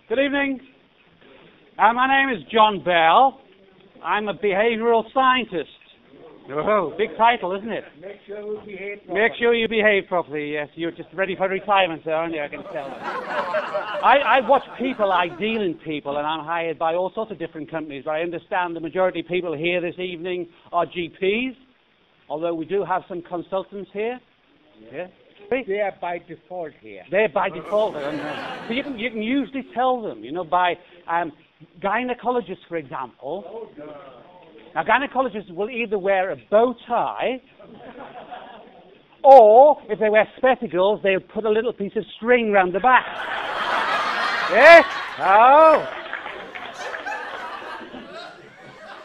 Good evening. My name is John Bell. I'm a behavioral scientist. Oh, big title, isn't it? Make sure you behave properly. Make sure you behave properly, yes. You're just ready for retirement, sir, aren't you? I can tell. I watch people, I deal in people, and I'm hired by all sorts of different companies, but I understand the majority of people here this evening are GPs, although we do have some consultants here. Yeah. They are by default here. They're by default. So you can usually tell them, by gynecologists, for example. Oh, no. Now, gynecologists will either wear a bow tie, or if they wear spectacles, they'll put a little piece of string round the back. Yes? Oh.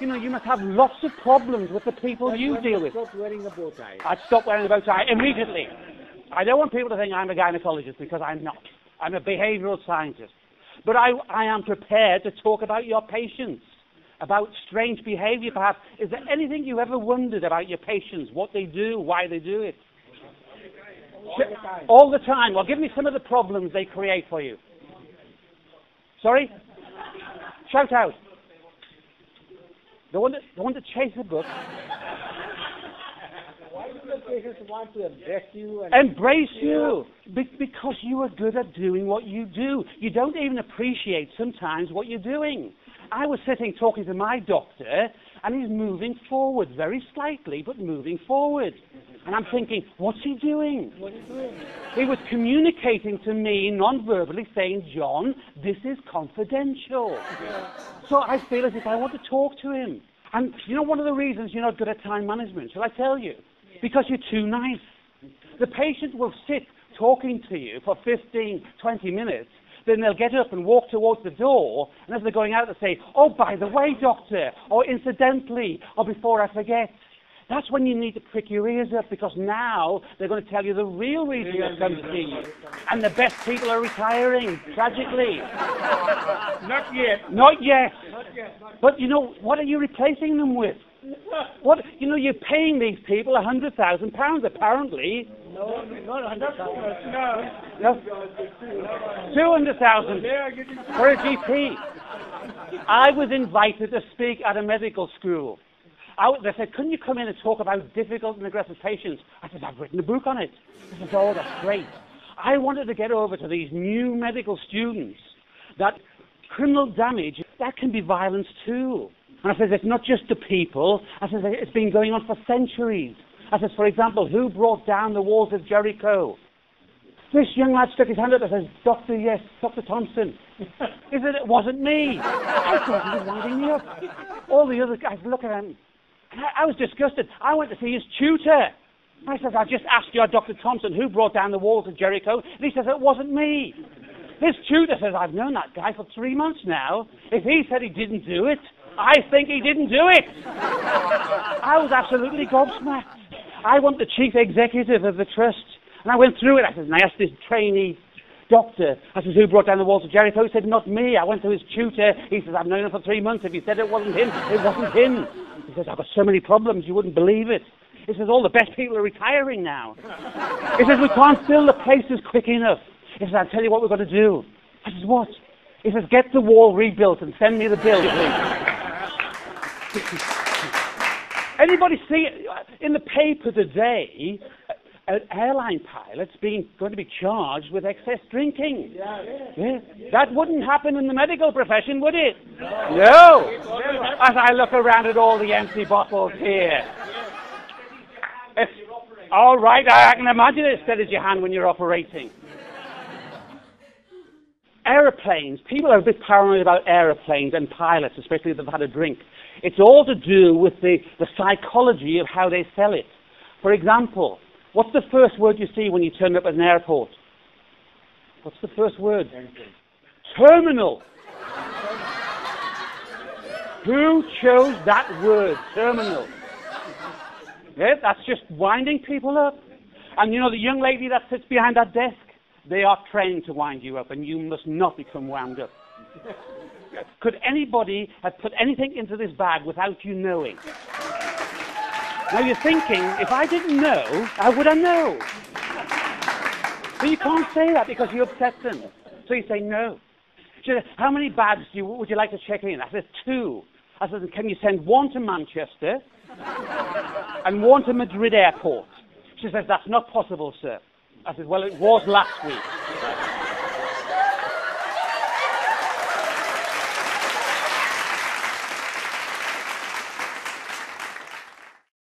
You must have lots of problems with the people you deal with. Stop wearing a bow tie. I'd stop wearing a bow tie immediately. I don't want people to think I'm a gynecologist, because I'm not. I'm a behavioral scientist. But I am prepared to talk about your patients, about strange behavior perhaps. Is there anything you ever wondered about your patients, what they do, why they do it? All the time. Well, give me some of the problems they create for you. Sorry? Shout out. The one that chase a book. Why do the patients want to embrace you? Embrace you! Because you are good at doing what you do. You don't even appreciate sometimes what you're doing. I was sitting talking to my doctor, and he's moving forward, very slightly, but moving forward. And I'm thinking, what's he doing? What is he doing? He was communicating to me non-verbally, saying, John, this is confidential. Yeah. So I feel as if I want to talk to him. And one of the reasons you're not good at time management, shall I tell you? Because you're too nice. The patient will sit talking to you for 15, 20 minutes, then they'll get up and walk towards the door, and as they're going out, they'll say, oh, by the way, doctor, or incidentally, or before I forget. That's when you need to prick your ears up, because now they're going to tell you the real reason they've come to see you. And the best people are retiring, tragically. Not yet. Not yet. Not yet. But what are you replacing them with? What? You're paying these people £100,000 apparently. No, not 100,000. No. 200,000 for a GP. I was invited to speak at a medical school. They said, couldn't you come in and talk about difficult and aggressive patients? I said, I've written a book on it. They said, oh, that's great. I wanted to get over to these new medical students that criminal damage, that can be violence too. And I said, it's not just the people. I said, it's been going on for centuries. I said, for example, who brought down the walls of Jericho? This young lad stuck his hand up and says, Doctor, yes, Dr. Thompson. He said, it wasn't me. I thought he was winding me up. All the other guys look at him. I was disgusted. I went to see his tutor. I said, I just asked you, Dr. Thompson, who brought down the walls of Jericho? And he says, it wasn't me. His tutor says, I've known that guy for 3 months now. If he said he didn't do it, I think he didn't do it. I was absolutely gobsmacked. I want the chief executive of the trust. And I went through it. I said, and I asked this trainee doctor, I said, who brought down the walls of Jericho? He said, not me. I went to his tutor. He says, I've known him for 3 months. If he said it wasn't him, it wasn't him. He says, I've got so many problems, you wouldn't believe it. He says, all the best people are retiring now. He says, we can't fill the places quick enough. He says, I'll tell you what we're going to do. I says, what? He says, get the wall rebuilt and send me the bill, please. Anybody see in the paper today, an airline pilot's going to be charged with excess drinking? Yeah. That wouldn't happen in the medical profession, would it? No. As I look around at all the empty bottles here. All right, I can imagine it steadies your hand when you're operating. Aeroplanes. People are a bit paranoid about aeroplanes and pilots, especially if they've had a drink. It's all to do with the psychology of how they sell it. For example, what's the first word you see when you turn up at an airport? What's the first word? Terminal. Who chose that word, terminal? Yeah, that's just winding people up. And the young lady that sits behind that desk, they are trained to wind you up, and you must not become wound up. Could anybody have put anything into this bag without you knowing? Now you're thinking, if I didn't know, how would I know? But you can't say that because you upset them. So you say no. She said, how many bags would you like to check in? I said, 2. I said, can you send 1 to Manchester and 1 to Madrid airport? She says, that's not possible, sir. I said, well, it was last week.